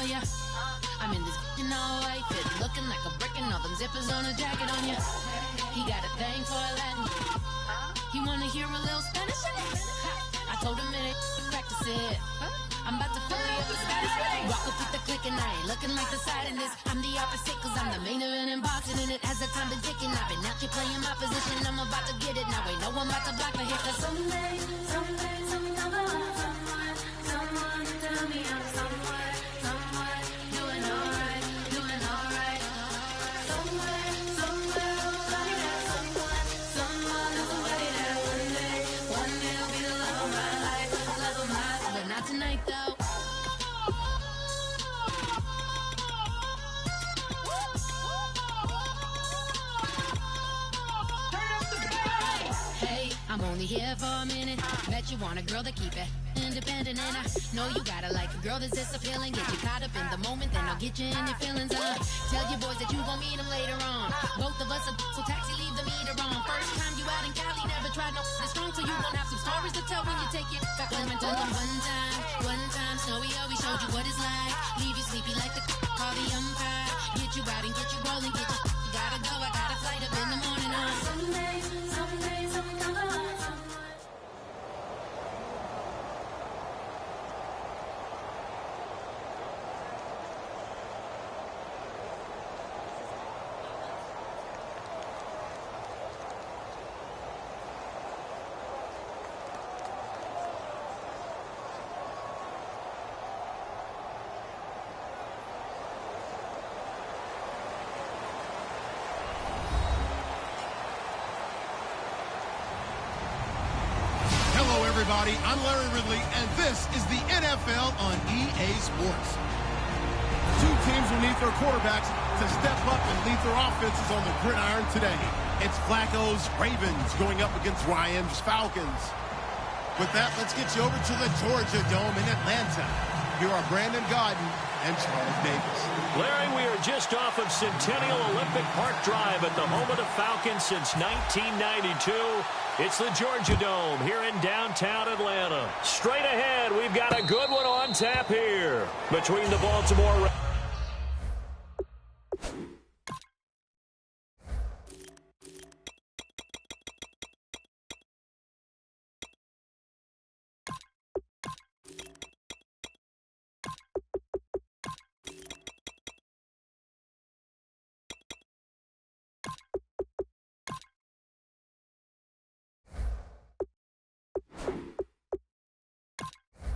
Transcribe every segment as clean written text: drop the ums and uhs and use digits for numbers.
ya. I'm in this all white fit, looking like a brick and all them zippers on a jacket on ya. He got a thing for a Latin. He wanna hear a little Spanish in it. I told him it ain't practice it. I'm about to fill you up with Spanish. Rock up with the click and I ain't looking like the side in this. I'm the opposite cause I'm the main event in boxing and it has the time been ticking. I've been out here playing my position. I'm about to get it now. Ain't no one about to block my hit cause someday, someone tell me I'm somewhere, doing alright. Somewhere, somebody that someone is somebody that one day will be the love of my life, but not tonight though. Hey, I'm only here for a minute. Bet you want a girl to keep it independent, and I know you gotta like a girl that's this appealing. Get you caught up in the moment, then I'll get you in your feelings. Tell your boys that you gon' meet them later on. Both of us are so taxi, leave the meter on. First time you out in Cali, never tried no this strong, so you gon' have some stories to tell when you take it back home and tell them one time, Snowy always showed you what it's like. Leave you sleepy like the call the umpire. Get you out and get you rolling, get you gotta go. I got a flight up in the morning on someday, everybody, I'm Larry Ridley, and this is the NFL on EA Sports. Two teams will need their quarterbacks to step up and lead their offenses on the gridiron today. It's Flacco's Ravens going up against Ryan's Falcons. With that, let's get you over to the Georgia Dome in Atlanta. Here are Brandon Gaudin and Charles Davis. Larry, we are just off of Centennial Olympic Park Drive at the home of the Falcons since 1992. It's the Georgia Dome here in downtown Atlanta. Straight ahead, we've got a good one on tap here between the Baltimore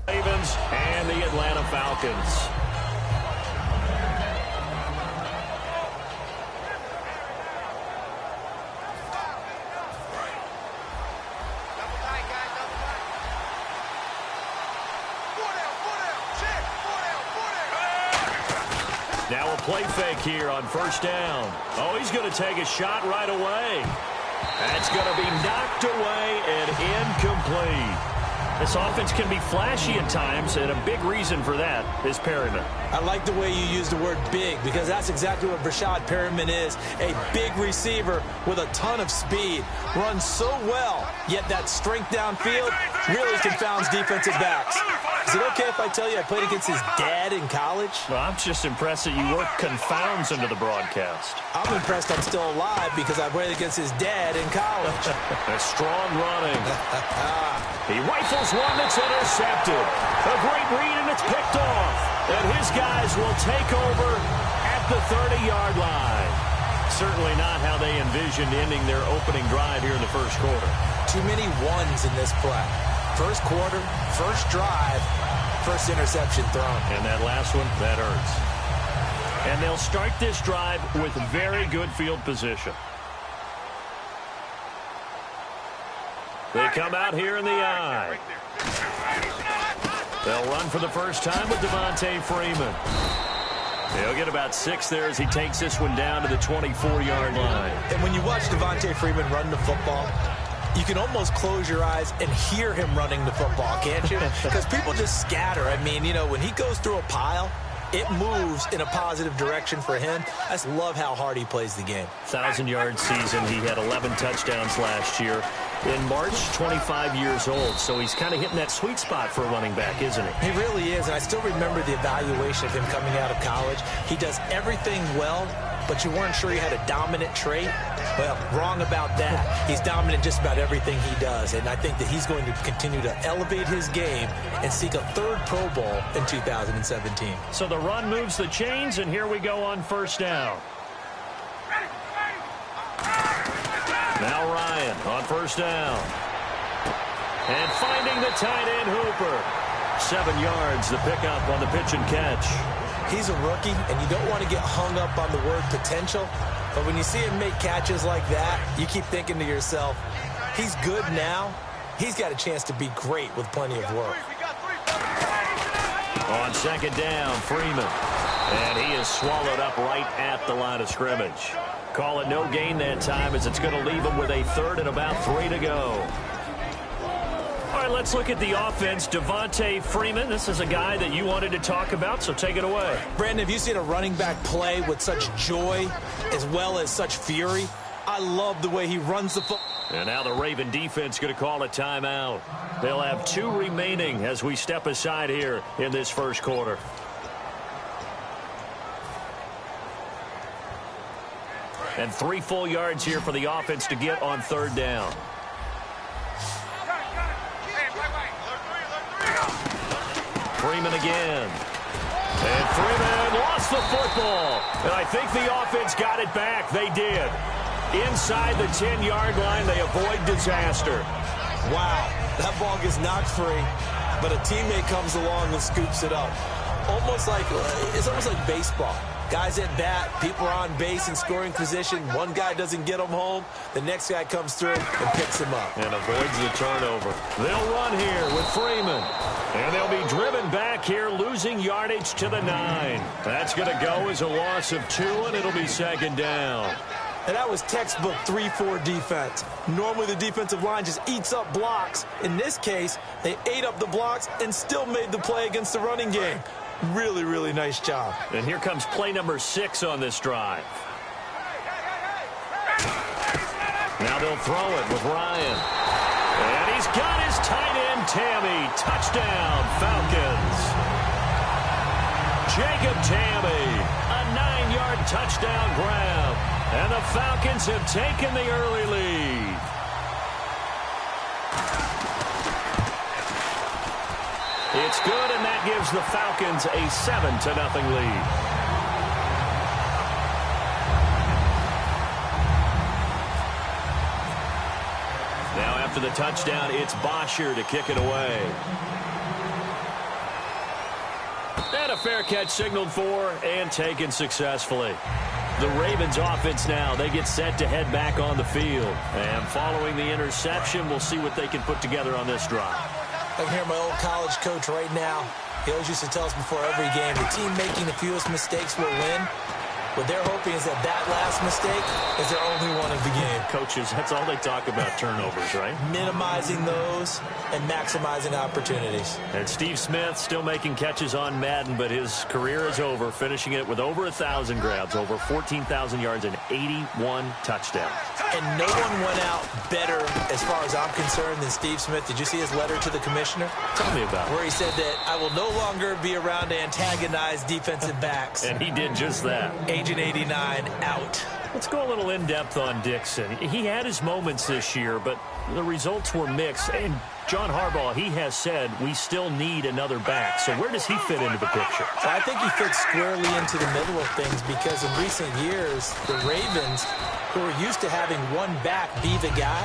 Ravens and the Atlanta Falcons. Now a play fake here on first down. Oh, he's going to take a shot right away. That's going to be knocked away and incomplete. This offense can be flashy at times, and a big reason for that is Perryman. I like the way you use the word big, because that's exactly what Brashad Perryman is, a big receiver with a ton of speed. Runs so well, yet that strength downfield really confounds defensive backs. Is it okay if I tell you I played against his dad in college? Well, I'm just impressed that you work confounds into the broadcast. I'm impressed I'm still alive because I played against his dad in college. A strong running. He rifles one that's intercepted. A great read, and it's picked off. And his guys will take over at the 30-yard line. Certainly not how they envisioned ending their opening drive here in the first quarter. Too many ones in this play. First quarter, first drive, first interception thrown. And that last one, that hurts. And they'll start this drive with very good field position. They come out here in the eye. They'll run for the first time with Devontae Freeman. He'll get about 6 there as he takes this one down to the 24-yard line. And when you watch Devontae Freeman run the football, you can almost close your eyes and hear him running the football, can't you? Because people just scatter. I mean, you know, when he goes through a pile, it moves in a positive direction for him. I just love how hard he plays the game. 1,000-yard season. He had 11 touchdowns last year. in March, 25 years old. So he's kind of hitting that sweet spot for a running back, isn't he? He really is, and I still remember the evaluation of him coming out of college. He does everything well, but you weren't sure he had a dominant trait. Well, wrong about that. He's dominant just about everything he does, and I think that he's going to continue to elevate his game and seek a third Pro Bowl in 2017. So the run moves the chains, and here we go on first down. Now Ryan on first down. And finding the tight end Hooper. 7 yards, the pickup on the pitch and catch. He's a rookie, and you don't want to get hung up on the word potential. But when you see him make catches like that, you keep thinking to yourself, he's good now. He's got a chance to be great with plenty of work. On second down, Freeman. And he is swallowed up right at the line of scrimmage. Call it no gain that time, as it's going to leave him with a third and about 3 to go. All right, let's look at the offense. Devontae Freeman, this is a guy that you wanted to talk about, so take it away. Brandon, have you seen a running back play with such joy as well as such fury? I love the way he runs the football. And now the Raven defense going to call a timeout. They'll have 2 remaining as we step aside here in this first quarter. And 3 full yards here for the offense to get on third down. Freeman again. And Freeman lost the football. And I think the offense got it back. They did. Inside the 10-yard line, they avoid disaster. Wow, that ball gets knocked free, but a teammate comes along and scoops it up. It's almost like baseball. Guys at bat, people are on base in scoring position. One guy doesn't get them home. The next guy comes through and picks him up. And avoids the turnover. They'll run here with Freeman. And they'll be driven back here, losing yardage to the 9. That's going to go as a loss of 2, and it'll be second down. And that was textbook 3-4 defense. Normally the defensive line just eats up blocks. In this case, they ate up the blocks and still made the play against the running game. Really, really nice job. And here comes play number 6 on this drive. Now they'll throw it with Ryan. And he's got his tight end, Tammy. Touchdown, Falcons. Jacob Tammy, a 9-yard touchdown grab. And the Falcons have taken the early lead. It's good, and that gives the Falcons a 7-0 lead. Now after the touchdown, it's Bosher to kick it away. And a fair catch signaled for and taken successfully. The Ravens offense now, they get set to head back on the field. And following the interception, we'll see what they can put together on this drive. I can hear my old college coach right now. He always used to tell us before every game, the team making the fewest mistakes will win. What they're hoping is that last mistake is their only one of the game. Coaches, that's all they talk about, turnovers, right? Minimizing those and maximizing opportunities. And Steve Smith still making catches on Madden, but his career is over, finishing it with over 1,000 grabs, over 14,000 yards, and 81 touchdowns. And no one went out better, as far as I'm concerned, than Steve Smith. Did you see his letter to the commissioner? Tell me about it. Where he said that I will no longer be around to antagonize defensive backs. And he did just that. Agent 89 out. Let's go a little in-depth on Dixon. He had his moments this year, but the results were mixed. And John Harbaugh, he has said we still need another back. So where does he fit into the picture? So I think he fits squarely into the middle of things, because in recent years, the Ravens, who are used to having one back be the guy,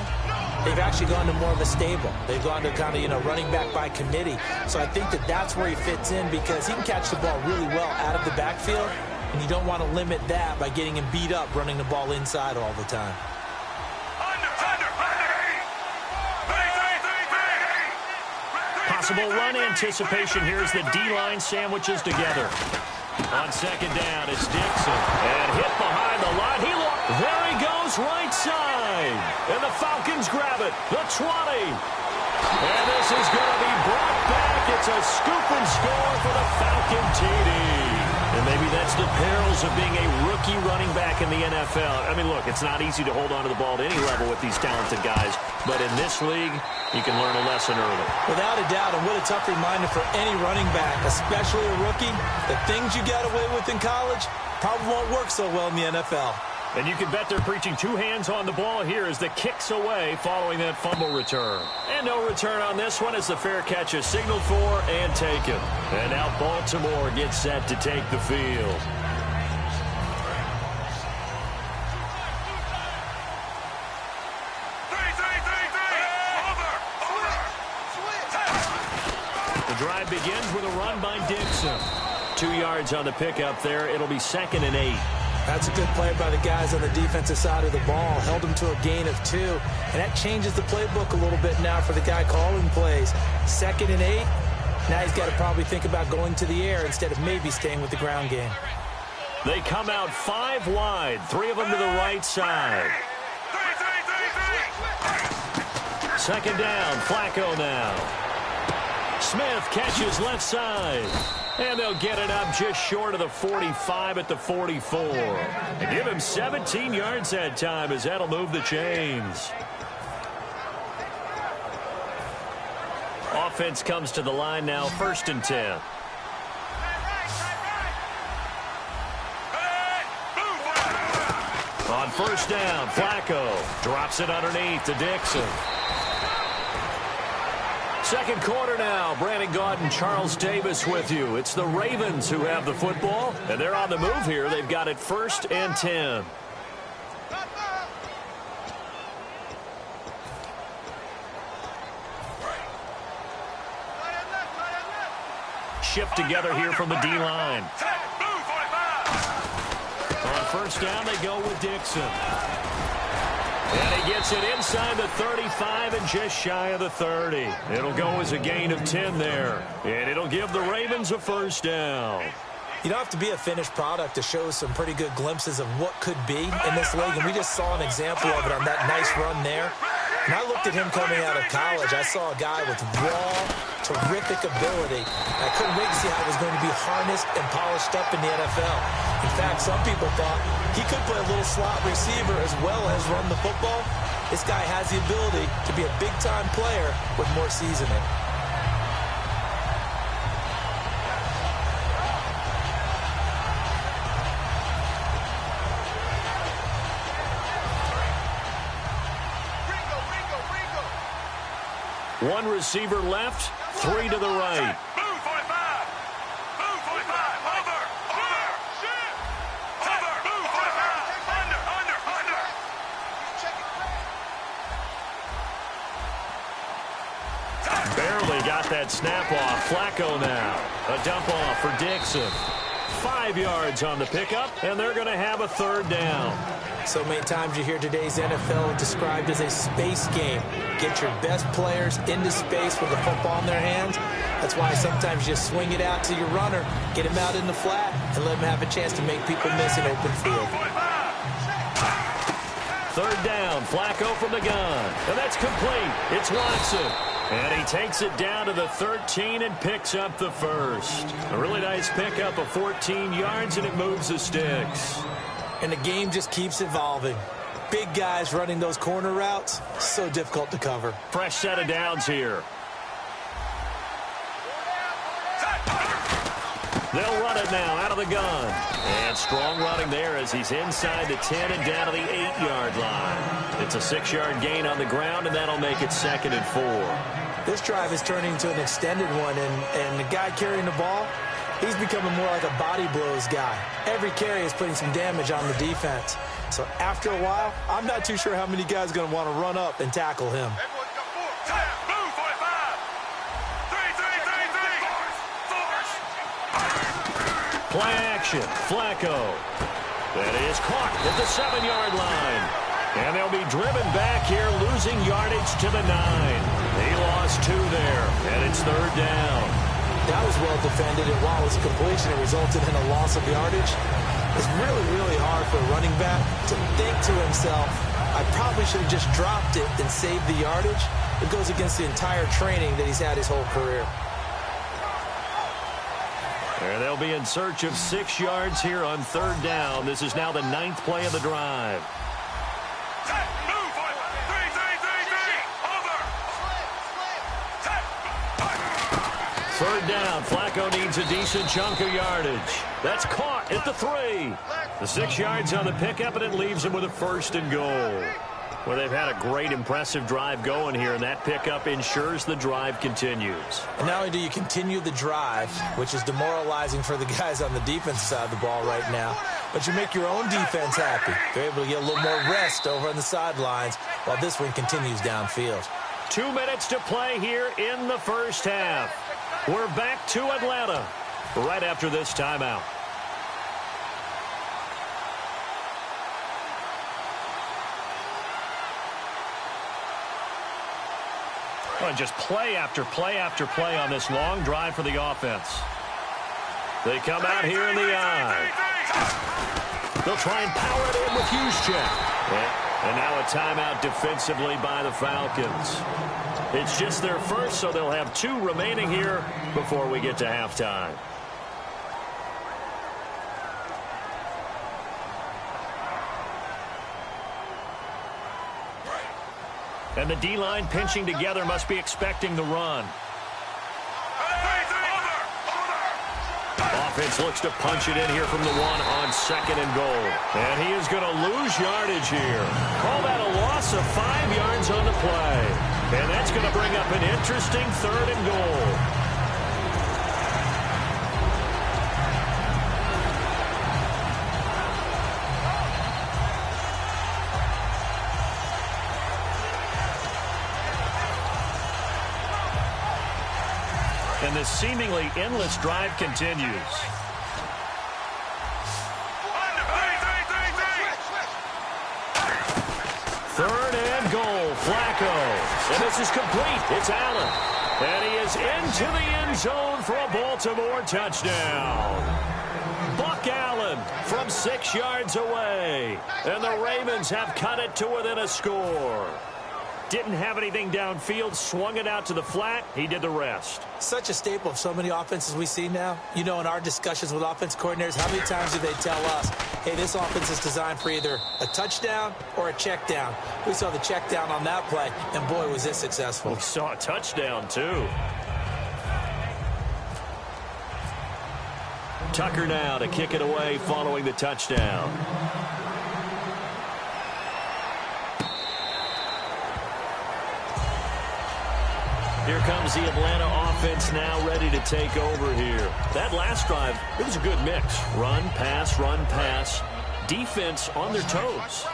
they've actually gone to more of a stable. They've gone to kind of, running back by committee. So I think that that's where he fits in, because he can catch the ball really well out of the backfield, and you don't want to limit that by getting him beat up running the ball inside all the time. Possible run anticipation here as the D-line sandwiches together. On second down, it's Dixon. And hit behind the line. There he goes, right side. And the Falcons grab it. The 20. And this is going to be brought back. It's a scoop and score for the Falcon TD. And Maybe that's the perils of being a rookie running back in the NFL. I mean, look, it's not easy to hold on to the ball at any level with these talented guys, but in this league, you can learn a lesson early. Without a doubt, and what a tough reminder for any running back, especially a rookie. The things you got away with in college probably won't work so well in the NFL. And you can bet they're preaching two hands on the ball here as the kick's away following that fumble return. And no return on this one as the fair catch is signaled for and taken. And now Baltimore gets set to take the field. The drive begins with a run by Dixon. 2 yards on the pickup there. It'll be 2nd and 8. That's a good play by the guys on the defensive side of the ball. Held them to a gain of 2. And that changes the playbook a little bit now for the guy calling plays. 2nd and 8. Now he's got to probably think about going to the air instead of maybe staying with the ground game. They come out 5 wide. 3 of them to the right side. 2nd down. Flacco now. Smith catches left side. And they'll get it up just short of the 45 at the 44. And give him 17 yards that time as that'll move the chains. Offense comes to the line now, 1st and 10. On 1st down, Flacco drops it underneath to Dixon. 2nd quarter now. Brandon Gaudin and Charles Davis with you. It's the Ravens who have the football, and they're on the move here. They've got it 1st and 10. Shift together here from the D-line. On 1st down, they go with Dixon. And he gets it inside the 35 and just shy of the 30. It'll go as a gain of 10 there. And it'll give the Ravens a 1st down. You don't have to be a finished product to show some pretty good glimpses of what could be in this league. And we just saw an example of it on that nice run there. And I looked at him coming out of college. I saw a guy with raw, terrific ability. I couldn't wait to see how he was going to be harnessed and polished up in the NFL. In fact, some people thought he could play a little slot receiver as well as run the football. This guy has the ability to be a big-time player with more seasoning. One receiver left, 3 to the right. Barely got that snap off. Flacco now. A dump off for Dixon. 5 yards on the pickup, and they're going to have a 3rd down. So many times you hear today's NFL described as a space game. Get your best players into space with the football in their hands. That's why sometimes you swing it out to your runner, get him out in the flat, and let him have a chance to make people miss an open field. 3rd down, Flacco from the gun. And that's complete. It's Watson. And he takes it down to the 13 and picks up the 1st. A really nice pickup of 14 yards, and it moves the sticks. And the game just keeps evolving. Big guys running those corner routes, so difficult to cover. Fresh set of downs here. They'll run it now out of the gun. And strong running there as he's inside the 10 and down to the 8-yard line. It's a 6-yard gain on the ground, and that'll make it 2nd and 4. This drive is turning into an extended one, and the guy carrying the ball, he's becoming more like a body blows guy. Every carry is putting some damage on the defense. So after a while, I'm not too sure how many guys are going to want to run up and tackle him. Play action. Flacco. That is caught at the 7-yard line. And they'll be driven back here, losing yardage to the 9. He lost 2 there, and it's 3rd down. That was well defended, and while it was a completion, it resulted in a loss of yardage. It's really, really hard for a running back to think to himself, I probably should have just dropped it and saved the yardage. It goes against the entire training that he's had his whole career. And they'll be in search of 6 yards here on 3rd down. This is now the 9th play of the drive. Third down. Flacco needs a decent chunk of yardage. That's caught at the 3. The 6 yards on the pickup, and it leaves him with a 1st and goal. Well, they've had a great, impressive drive going here, and that pickup ensures the drive continues. And not only do you continue the drive, which is demoralizing for the guys on the defensive side of the ball right now, but you make your own defense happy. They're able to get a little more rest over on the sidelines while this one continues downfield. 2 minutes to play here in the first half. We're back to Atlanta right after this timeout. And just play after play after play on this long drive for the offense. They come out here in the eye. They'll try and power it in with Juszczyk. And now a timeout defensively by the Falcons. It's just their first, so they'll have 2 remaining here before we get to halftime. And the D-line pinching together must be expecting the run. Offense looks to punch it in here from the 1 on 2nd and goal. And he is going to lose yardage here. Call that a loss of 5 yards on the play. And that's going to bring up an interesting 3rd and goal. And this seemingly endless drive continues. Third and goal, Flacco. And this is complete. It's Allen. And he is into the end zone for a Baltimore touchdown. Buck Allen from 6 yards away. And the Ravens have cut it to within a score. Didn't have anything downfield, swung it out to the flat. He did the rest. Such a staple of so many offenses we see now. You know, in our discussions with offense coordinators, how many times do they tell us, hey, this offense is designed for either a touchdown or a check down. We saw the check down on that play, and boy, was this successful. We saw a touchdown, too. Tucker now to kick it away following the touchdown. Here comes the Atlanta offense now ready to take over here. That last drive, it was a good mix. Run, pass, defense on their toes.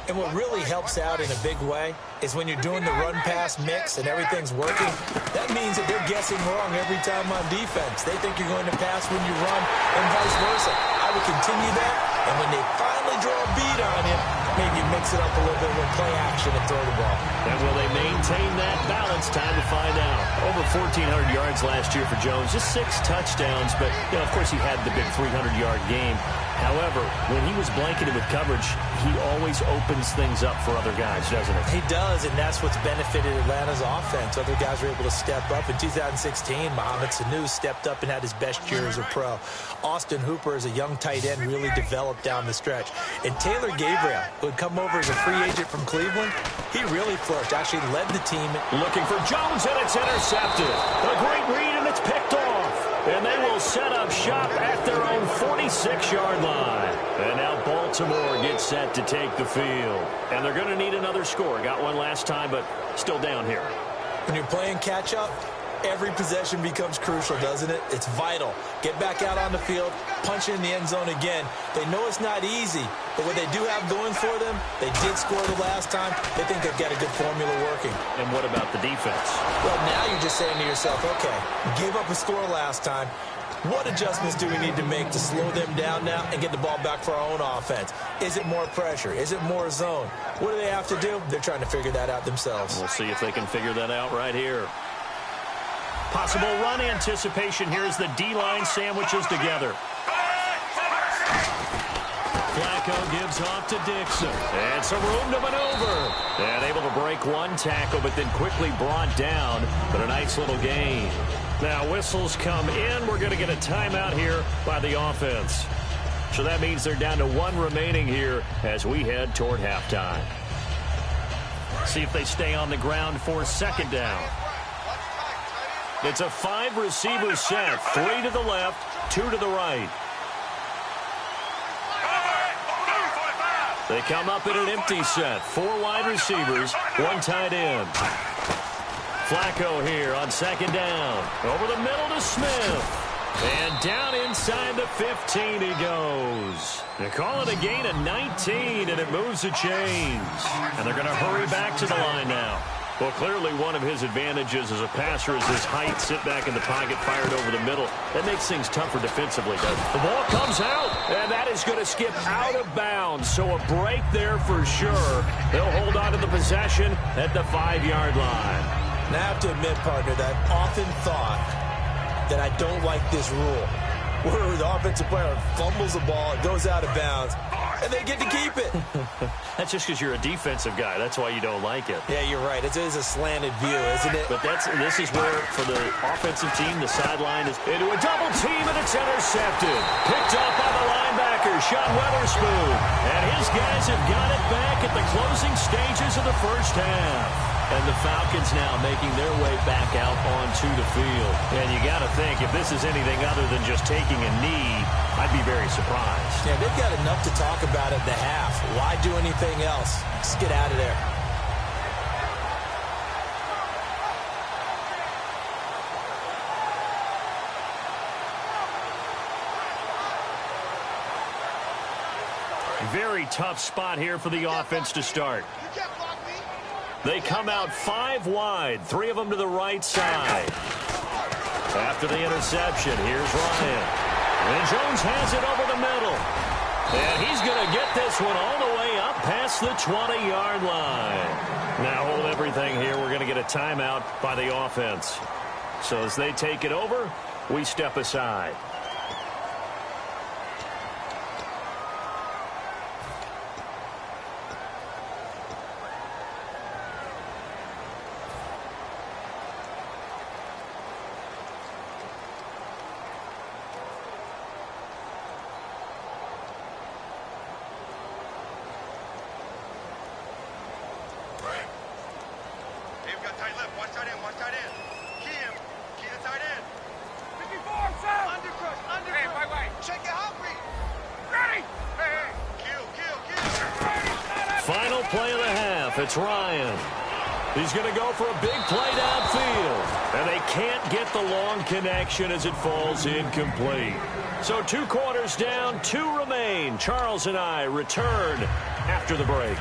And what really helps out in a big way is when you're doing the run-pass mix and everything's working, that means that they're guessing wrong every time on defense. They think you're going to pass when you run and vice versa. I would continue that, and when they finally draw a beat on you, maybe mix it up a little bit with play action and throw the ball. And will they maintain that balance? Time to find out. Over 1,400 yards last year for Jones. Just 6 touchdowns, but, you know, of course, he had the big 300-yard game. However, when he was blanketed with coverage, he always opens things up for other guys, doesn't he? He does, and that's what's benefited Atlanta's offense. Other guys were able to step up. In 2016, Mohamed Sanu stepped up and had his best year as a pro. Austin Hooper, as a young tight end, really developed down the stretch. And Taylor Gabriel, who had come over as a free agent from Cleveland, he really flourished, actually led the team. Looking for Jones, and it's intercepted. A great read, and it's picked off. And they will set up shop at their own 46-yard line. And now Baltimore gets set to take the field. And they're going to need another score. Got one last time, but still down here. When you're playing catch-up, every possession becomes crucial, doesn't it? It's vital. Get back out on the field, punch it in the end zone again. They know it's not easy, but what they do have going for them, they did score the last time. They think they've got a good formula working. And what about the defense? Well, now you're just saying to yourself, okay, gave up a score last time. What adjustments do we need to make to slow them down now and get the ball back for our own offense? Is it more pressure? Is it more zone? What do they have to do? They're trying to figure that out themselves. We'll see if they can figure that out right here. Possible run anticipation here as the D-line sandwiches together. Flacco gives off to Dixon. And some room to maneuver. And able to break one tackle, but then quickly brought down. But a nice little gain. Now whistles come in. We're going to get a timeout here by the offense. So that means they're down to one remaining here as we head toward halftime. See if they stay on the ground for second down. It's a 5-receiver set. 3 to the left, 2 to the right. They come up in an empty set. 4 wide receivers, 1 tight end. Flacco here on second down. Over the middle to Smith. And down inside the 15 he goes. They call it a gain of 19, and it moves the chains. And they're going to hurry back to the line now. Well, clearly one of his advantages as a passer is his height. Sit back in the pocket, fired over the middle. That makes things tougher defensively, doesn't it? The ball comes out, and that is going to skip out of bounds. So a break there for sure. They'll hold on to the possession at the 5-yard line. Now I have to admit, partner, that I've often thought that I don't like this rule, where the offensive player fumbles the ball, it goes out of bounds, and they get to keep it. That's just because you're a defensive guy. That's why you don't like it. Yeah, you're right. It is a slanted view, isn't it? But this is where, for the offensive team, the sideline is into a double team, and it's intercepted. Picked up by the linebacker, Sean Weatherspoon. And his guys have got it back at the closing stages of the first half. And the Falcons now making their way back out onto the field. And you got to think, if this is anything other than just taking a knee, I'd be very surprised. Yeah, they've got enough to talk about at the half. Why do anything else? Just get out of there. Very tough spot here for the offense to start. They come out 5 wide, 3 of them to the right side. After the interception, here's Ryan. And Jones has it over the middle. And he's going to get this one all the way up past the 20-yard line. Now hold everything here. We're going to get a timeout by the offense. So as they take it over, we step aside. Final play of the half. It's Ryan. He's going to go for a big play downfield. And they can't get the long connection as it falls incomplete. So 2 quarters down, 2 remain. Charles and I return after the break.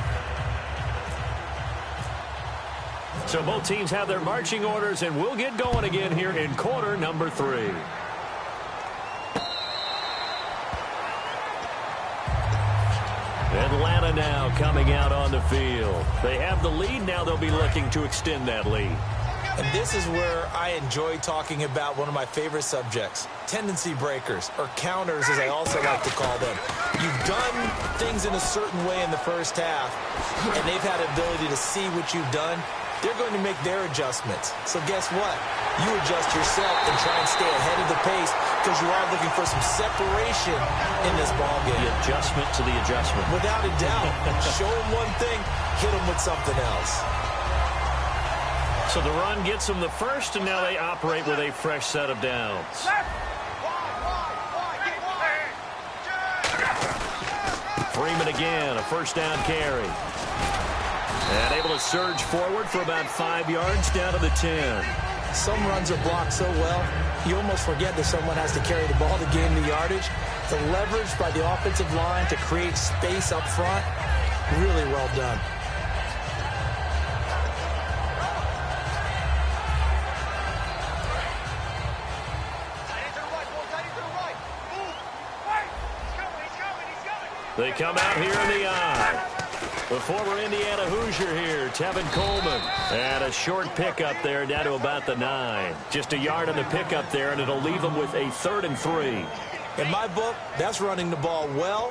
So both teams have their marching orders, and we'll get going again here in quarter number 3. Atlanta now coming out on the field. They have the lead. Now they'll be looking to extend that lead. And this is where I enjoy talking about one of my favorite subjects, tendency breakers, or counters as I also like to call them. You've done things in a certain way in the first half, and they've had the ability to see what you've done. They're going to make their adjustments. So guess what? You adjust yourself and try and stay ahead of the pace because you are looking for some separation in this ballgame. The adjustment to the adjustment. Without a doubt. Show them one thing, hit them with something else. So the run gets them the first, and now they operate with a fresh set of downs. Freeman again, a first down carry. And able to surge forward for about 5 yards down to the 10. Some runs are blocked so well, you almost forget that someone has to carry the ball to gain the yardage. The leverage by the offensive line to create space up front, really well done. They come out here in the eye. The former Indiana Hoosier here, Tevin Coleman. And a short pickup there down to about the 9. Just a yard on the pickup there, and it'll leave them with a 3rd and 3. In my book, that's running the ball well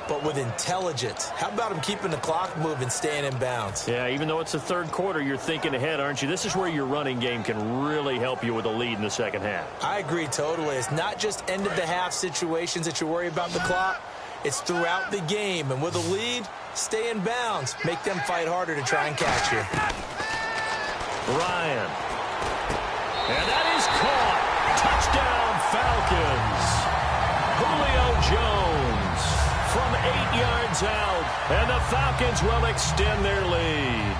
but with intelligence. How about him keeping the clock moving, staying in bounds? Yeah, even though it's the third quarter, you're thinking ahead, aren't you? This is where your running game can really help you with a lead in the second half. I agree totally. It's not just end-of-the-half situations that you worry about the clock. It's throughout the game. And with a lead, stay in bounds. Make them fight harder to try and catch you. Ryan. And that is caught. Touchdown, Falcons. Julio Jones from 8 yards out. And the Falcons will extend their lead.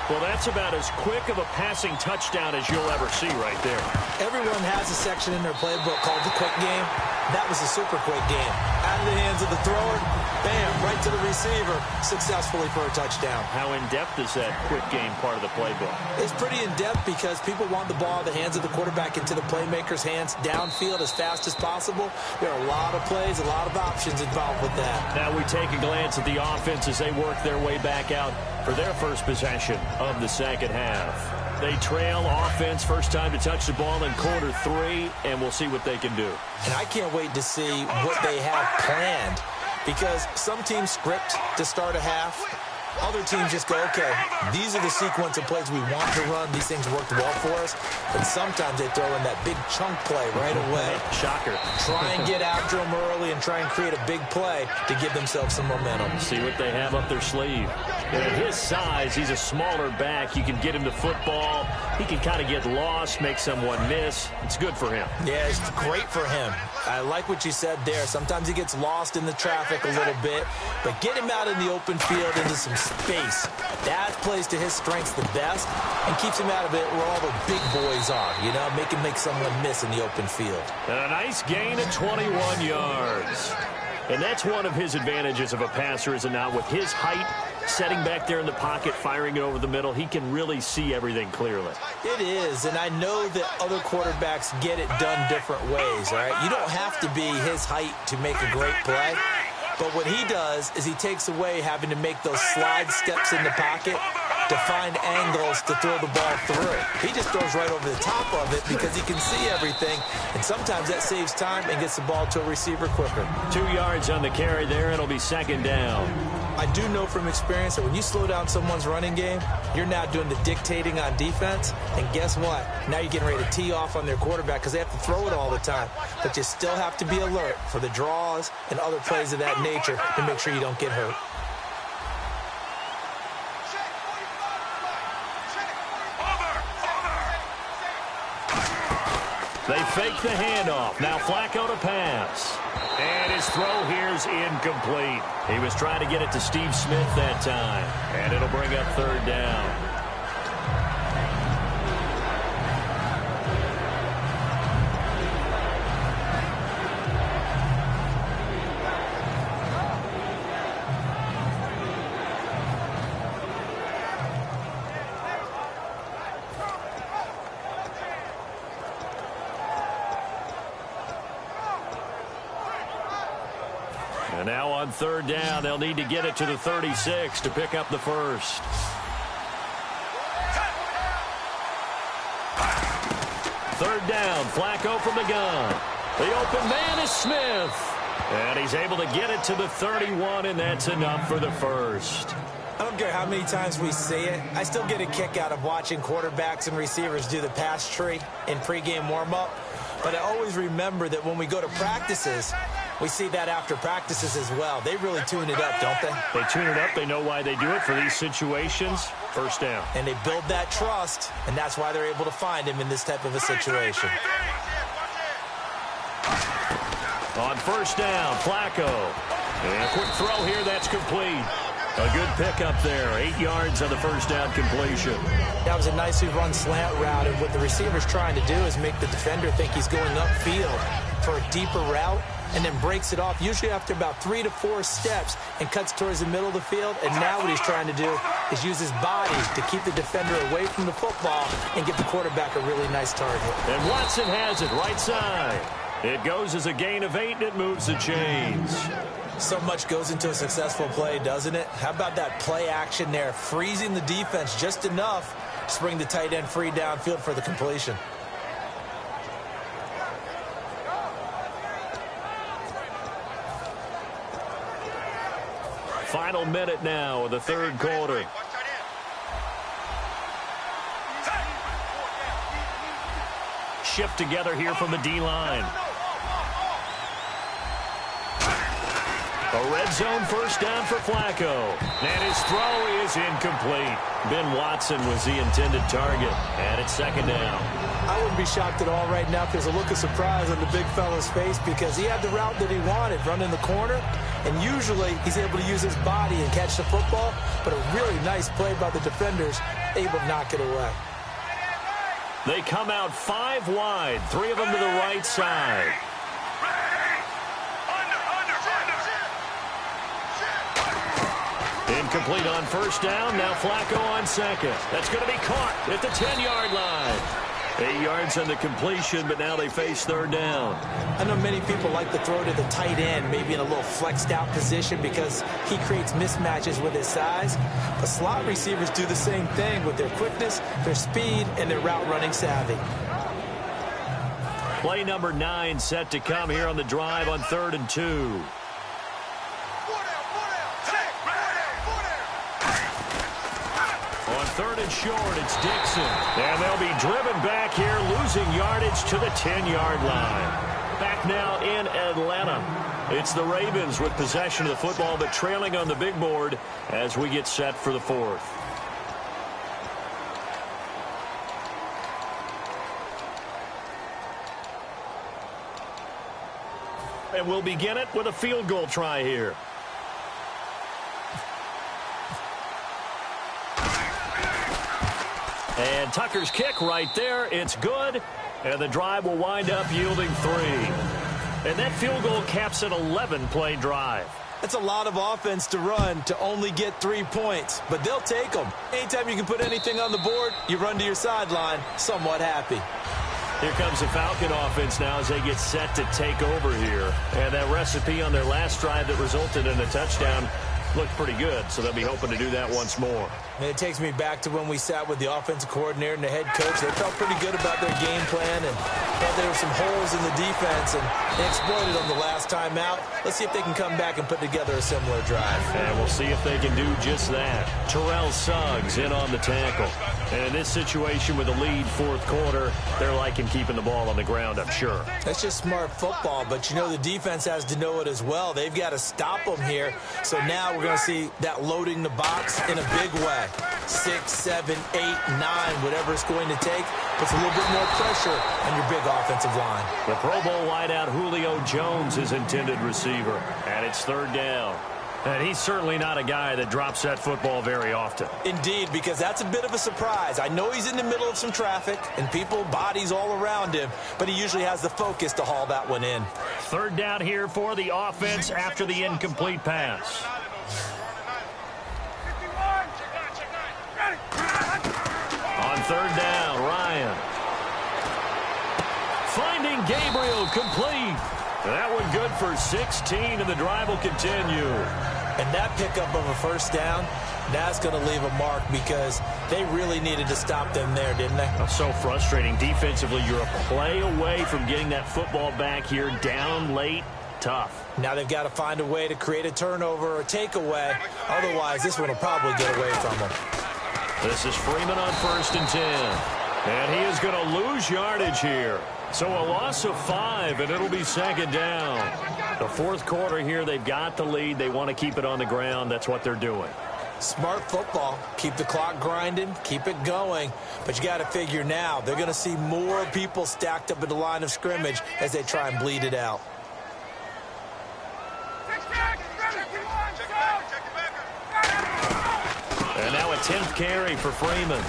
Well, that's about as quick of a passing touchdown as you'll ever see right there. Everyone has a section in their playbook called the quick game. That was a super quick game. Out of the hands of the thrower, bam, right to the receiver, successfully for a touchdown. How in-depth is that quick game part of the playbook? It's pretty in-depth because people want the ball in the hands of the quarterback into the playmaker's hands downfield as fast as possible. There are a lot of plays, a lot of options involved with that. Now we take a glance at the offense as they work their way back out for their first possession of the second half. They trail offense, first time to touch the ball in quarter 3, and we'll see what they can do. And I can't wait to see what they have planned, because some teams script to start a half. Other teams just go, okay, these are the sequence of plays we want to run. These things worked well for us. But sometimes they throw in that big chunk play right away. Shocker. Try and get after them early and try and create a big play to give themselves some momentum. See what they have up their sleeve. And at his size, he's a smaller back. You can get him the football. He can kind of get lost, make someone miss. It's good for him. Yeah, it's great for him. I like what you said there. Sometimes he gets lost in the traffic a little bit, but get him out in the open field into some space. That plays to his strengths the best and keeps him out of it where all the big boys are, you know, make him make someone miss in the open field. And a nice gain of 21 yards. And that's one of his advantages of a passer, is it not? With his height, setting back there in the pocket, firing it over the middle, he can really see everything clearly. It is, and I know that other quarterbacks get it done different ways, all right? You don't have to be his height to make a great play. But what he does is he takes away having to make those slide steps in the pocket to find angles to throw the ball through. He just throws right over the top of it because he can see everything, and sometimes that saves time and gets the ball to a receiver quicker. 2 yards on the carry there. It'll be second down. I do know from experience that when you slow down someone's running game, you're now doing the dictating on defense, and guess what? Now you're getting ready to tee off on their quarterback because they have to throw it all the time. But you still have to be alert for the draws and other plays of that nature to make sure you don't get hurt. They fake the handoff. Now Flacco to pass. And his throw here's incomplete. He was trying to get it to Steve Smith that time. And it'll bring up third down. And now on third down, they'll need to get it to the 36 to pick up the first. Third down, Flacco from the gun. The open man is Smith. And he's able to get it to the 31, and that's enough for the first. I don't care how many times we see it. I still get a kick out of watching quarterbacks and receivers do the pass tree in pregame warm-up. But I always remember that when we go to practices, we see that after practices as well. They really tune it up, don't they? They tune it up. They know why they do it for these situations. First down. And they build that trust, and that's why they're able to find him in this type of a situation. On first down, Flacco. And a quick throw here, that's complete. A good pickup there. 8 yards on the first down completion. That was a nicely run slant route, and what the receiver's trying to do is make the defender think he's going upfield for a deeper route, and then breaks it off, usually after about 3 to 4 steps, and cuts towards the middle of the field. And now what he's trying to do is use his body to keep the defender away from the football and give the quarterback a really nice target. And Watson has it right side. It goes as a gain of 8, and it moves the chains. So much goes into a successful play, doesn't it? How about that play action there, freezing the defense just enough to bring the tight end free downfield for the completion. Final minute now of the third quarter. Shift together here from the D-line. A red zone first down for Flacco. And his throw is incomplete. Ben Watson was the intended target. And it's second down. I wouldn't be shocked at all right now if there's a look of surprise on the big fella's face because he had the route that he wanted, run in the corner. And usually he's able to use his body and catch the football. But a really nice play by the defenders, able to knock it away. They come out 5 wide, 3 of them to the right side. Incomplete on first down. Now Flacco on second. That's going to be caught at the 10-yard line. 8 yards on the completion, but now they face third down. I know many people like to throw to the tight end, maybe in a little flexed out position because he creates mismatches with his size. But slot receivers do the same thing with their quickness, their speed, and their route running savvy. Play number 9 set to come here on the drive on 3rd and 2. On 3rd and short, it's Dixon. And they'll be driven back here, losing yardage to the 10-yard line. Back now in Atlanta. It's the Ravens with possession of the football, but trailing on the big board as we get set for the 4th. And we'll begin it with a field goal try here. And Tucker's kick right there. It's good. And the drive will wind up yielding 3. And that field goal caps an 11-play drive. That's a lot of offense to run to only get 3 points. But they'll take them. Anytime you can put anything on the board, you run to your sideline somewhat happy. Here comes the Falcon offense now as they get set to take over here. And that recipe on their last drive that resulted in a touchdown looked pretty good, so they'll be hoping to do that once more. And it takes me back to when we sat with the offensive coordinator and the head coach. They felt pretty good about their game plan and thought there were some holes in the defense, and they exploited them the last time out. Let's see if they can come back and put together a similar drive. And we'll see if they can do just that. Terrell Suggs in on the tackle. And in this situation with the lead 4th quarter, they're liking keeping the ball on the ground, I'm sure. That's just smart football, but you know the defense has to know it as well. They've got to stop them here. So now we're going to see that loading the box in a big way. 6, 7, 8, 9, whatever it's going to take, puts a little bit more pressure on your big offensive line. The Pro Bowl wideout Julio Jones is intended receiver, and it's 3rd down. And he's certainly not a guy that drops that football very often. Indeed, because that's a bit of a surprise. I know he's in the middle of some traffic and people, bodies all around him, but he usually has the focus to haul that one in. 3rd down here for the offense after the incomplete pass. On 3rd down, Ryan. Finding Gabriel complete. That one good for 16, and the drive will continue. And that pickup of a first down, that's going to leave a mark because they really needed to stop them there, didn't they? So frustrating. Defensively, you're a play away from getting that football back here down late. Tough. Now they've got to find a way to create a turnover or takeaway. Otherwise, this one will probably get away from them. This is Freeman on 1st and 10. And he is going to lose yardage here. So a loss of 5, and it'll be 2nd down. The 4th quarter here, they've got the lead. They want to keep it on the ground. That's what they're doing. Smart football. Keep the clock grinding. Keep it going. But you got to figure now, they're going to see more people stacked up at the line of scrimmage as they try and bleed it out. And now a 10th carry for Freeman.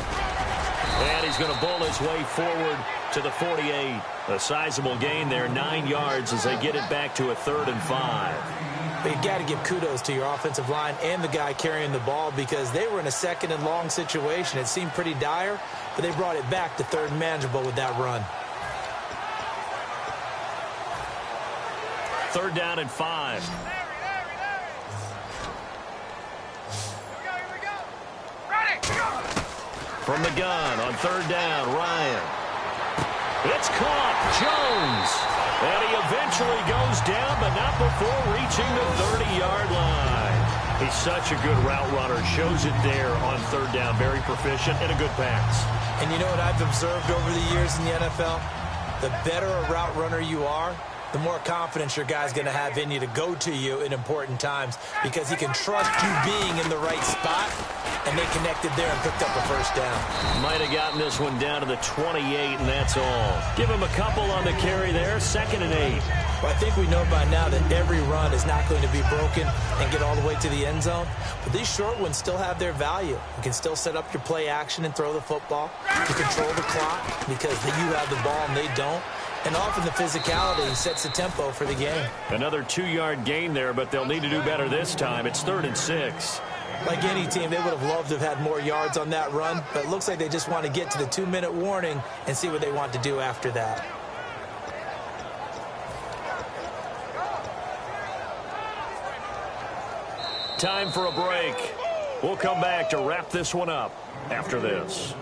And he's going to bowl his way forward to the 48. A sizable gain there, 9 yards as they get it back to a 3rd and 5. But you got to give kudos to your offensive line and the guy carrying the ball because they were in a 2nd and long situation. It seemed pretty dire, but they brought it back to 3rd and manageable with that run. 3rd down and 5. From the gun on 3rd down, Ryan. It's caught. Jones. And he eventually goes down, but not before reaching the 30-yard line. He's such a good route runner. Shows it there on third down. Very proficient and a good pass. And you know what I've observed over the years in the NFL? The better a route runner you are, the more confidence your guy's going to have in you to go to you in important times because he can trust you being in the right spot, and they connected there and picked up a first down. Might have gotten this one down to the 28, and that's all. Give him a couple on the carry there, 2nd and 8. Well, I think we know by now that every run is not going to be broken and get all the way to the end zone, but these short ones still have their value. You can still set up your play action and throw the football. You control the clock because you have the ball and they don't. And often the physicality sets the tempo for the game. Another 2-yard gain there, but they'll need to do better this time. It's 3rd and 6. Like any team, they would have loved to have had more yards on that run, but it looks like they just want to get to the 2-minute warning and see what they want to do after that. Time for a break. We'll come back to wrap this one up after this.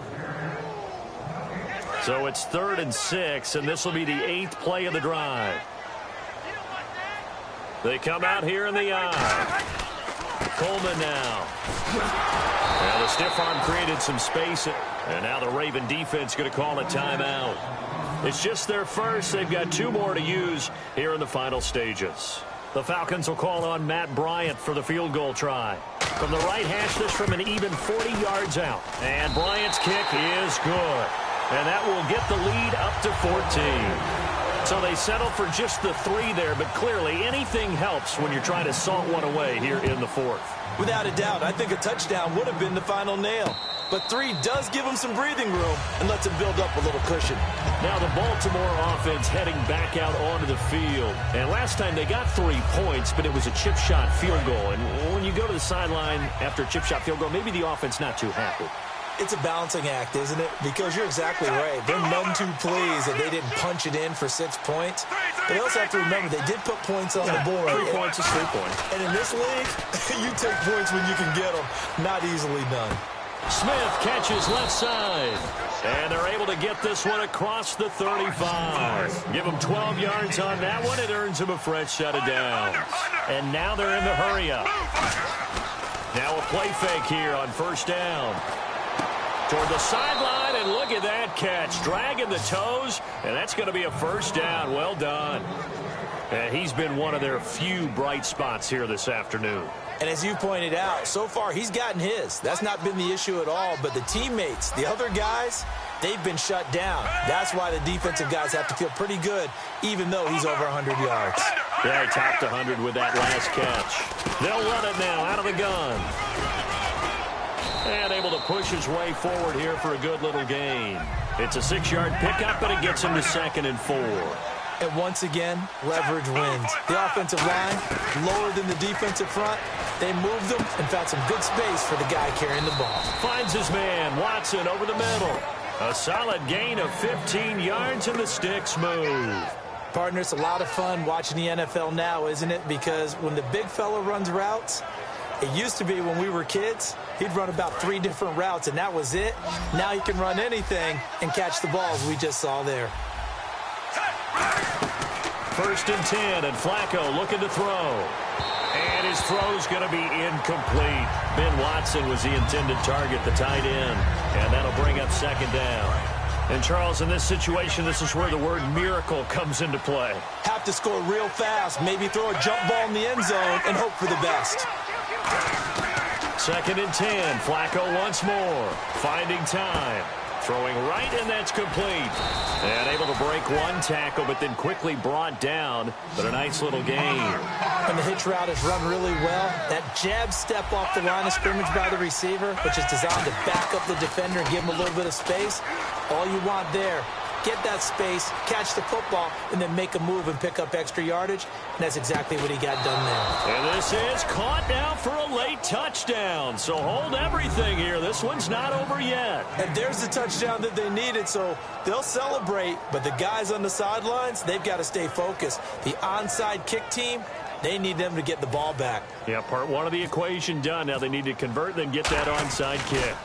So it's 3rd and 6, and this will be the 8th play of the drive. They come out here in the eye. Coleman now. Now the stiff arm created some space, and now the Raven defense going to call a timeout. It's just their first. They've got 2 more to use here in the final stages. The Falcons will call on Matt Bryant for the field goal try. From the right hash, this from an even 40 yards out. And Bryant's kick is good. And that will get the lead up to 14. So they settle for just the 3 there, but clearly anything helps when you're trying to salt one away here in the 4th. Without a doubt, I think a touchdown would have been the final nail. But 3 does give them some breathing room and lets them build up a little cushion. Now the Baltimore offense heading back out onto the field. And last time they got 3 points, but it was a chip shot field goal. And when you go to the sideline after a chip shot field goal, maybe the offense not too happy. It's a balancing act, isn't it? Because you're exactly right. They're none too pleased that they didn't punch it in for 6 points. But they also have to remember they did put points on the board. 3 points is 3 points. And in this league, you take points when you can get them. Not easily done. Smith catches left side. And they're able to get this one across the 35. Give them 12 yards on that one. It earns them a fresh set of downs. And now they're in the hurry-up. Now a play fake here on 1st down. Toward the sideline, and look at that catch. Dragging the toes, and that's going to be a 1st down. Well done. And he's been one of their few bright spots here this afternoon. And as you pointed out, so far he's gotten his. That's not been the issue at all. But the teammates, the other guys, they've been shut down. That's why the defensive guys have to feel pretty good, even though he's over 100 yards. Yeah, he topped 100 with that last catch. They'll run it now out of the gun. And able to push his way forward here for a good little gain. It's a 6-yard pickup, but it gets him to 2nd and 4. And once again, leverage wins. The offensive line, lower than the defensive front. They moved them and found some good space for the guy carrying the ball. Finds his man, Watson, over the middle. A solid gain of 15 yards, and the sticks move. Partner, it's a lot of fun watching the NFL now, isn't it? Because when the big fella runs routes, it used to be when we were kids, he'd run about 3 different routes, and that was it. Now he can run anything and catch the balls we just saw there. 1st and 10, and Flacco looking to throw. And his throw's going to be incomplete. Ben Watson was the intended target, the tight end. And that'll bring up 2nd down. And, Charles, in this situation, this is where the word miracle comes into play. Have to score real fast, maybe throw a jump ball in the end zone and hope for the best. 2nd and 10, Flacco once more, finding time. Throwing right, and that's complete. And able to break 1 tackle, but then quickly brought down. But a nice little gain. And the hitch route is run really well. That jab step off the line of scrimmage by the receiver, which is designed to back up the defender and give him a little bit of space. All you want there, get that space, catch the football, and then make a move and pick up extra yardage. And that's exactly what he got done there. And this is caught now for a late touchdown. So hold everything here. This one's not over yet. And there's the touchdown that they needed, so they'll celebrate. But the guys on the sidelines, they've got to stay focused. The onside kick team, they need them to get the ball back. Yeah, part 1 of the equation done. Now they need to convert, then get that onside kick.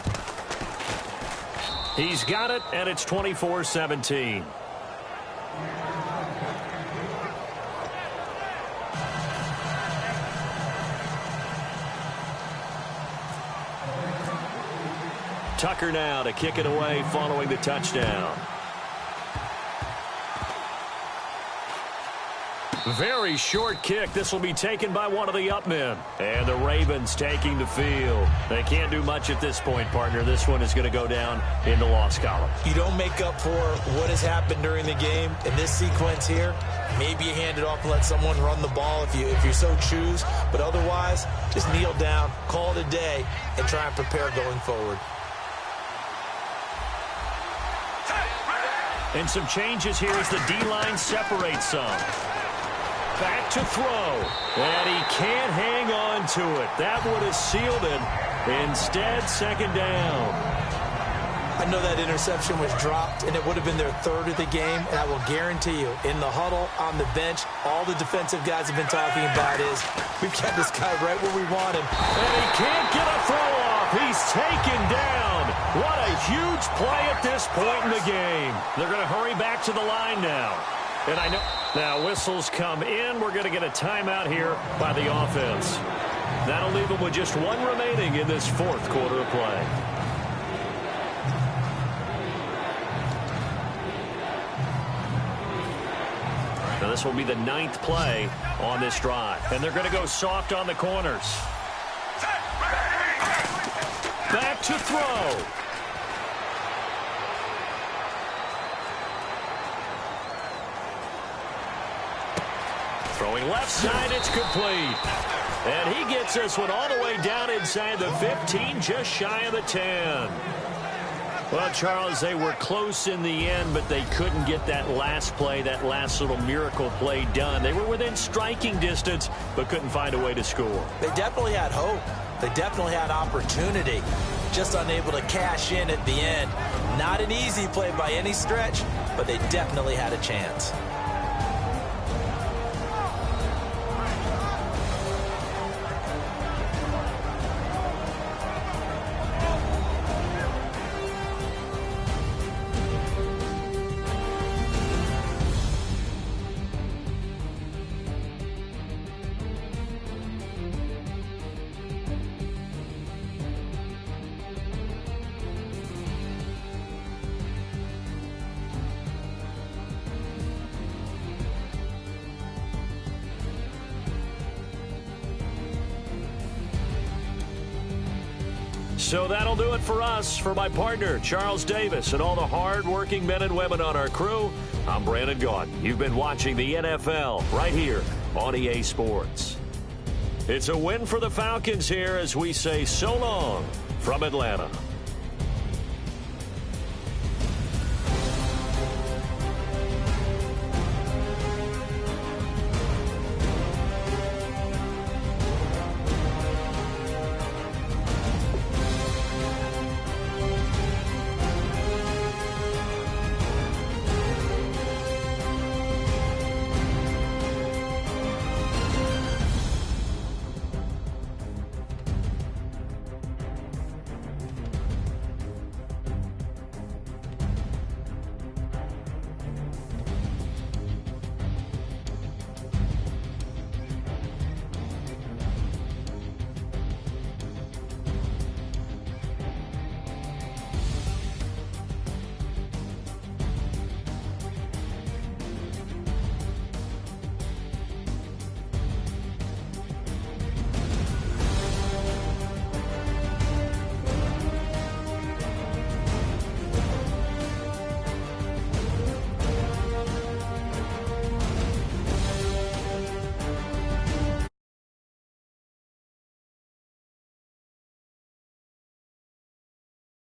He's got it, and it's 24-17. Tucker now to kick it away following the touchdown. Very short kick. This will be taken by one of the up men. And the Ravens taking the field. They can't do much at this point, partner. This one is going to go down in the loss column. You don't make up for what has happened during the game in this sequence here. Maybe you hand it off and let someone run the ball if you so choose. But otherwise, just kneel down, call it a day, and try and prepare going forward. And some changes here as the D-line separates some. Back to throw. And he can't hang on to it. That would have sealed it. Instead, second down. I know that interception was dropped, and it would have been their third of the game. And I will guarantee you, in the huddle, on the bench, all the defensive guys have been talking about is, we've got this guy right where we want him. And he can't get a throw off. He's taken down. What a huge play at this point in the game. They're going to hurry back to the line now. And I know now whistles come in. We're going to get a timeout here by the offense. That'll leave them with just one remaining in this fourth quarter of play. Now this will be the 9th play on this drive. And they're going to go soft on the corners. Back to throw. Throwing left side, it's complete. And he gets this one all the way down inside the 15, just shy of the 10. Well, Charles, they were close in the end, but they couldn't get that last play, that last little miracle play done. They were within striking distance, but couldn't find a way to score. They definitely had hope. They definitely had opportunity. Just unable to cash in at the end. Not an easy play by any stretch, but they definitely had a chance. So that'll do it for us. For my partner, Charles Davis, and all the hard-working men and women on our crew, I'm Brandon Gaudin. You've been watching the NFL right here on EA Sports. It's a win for the Falcons here as we say so long from Atlanta.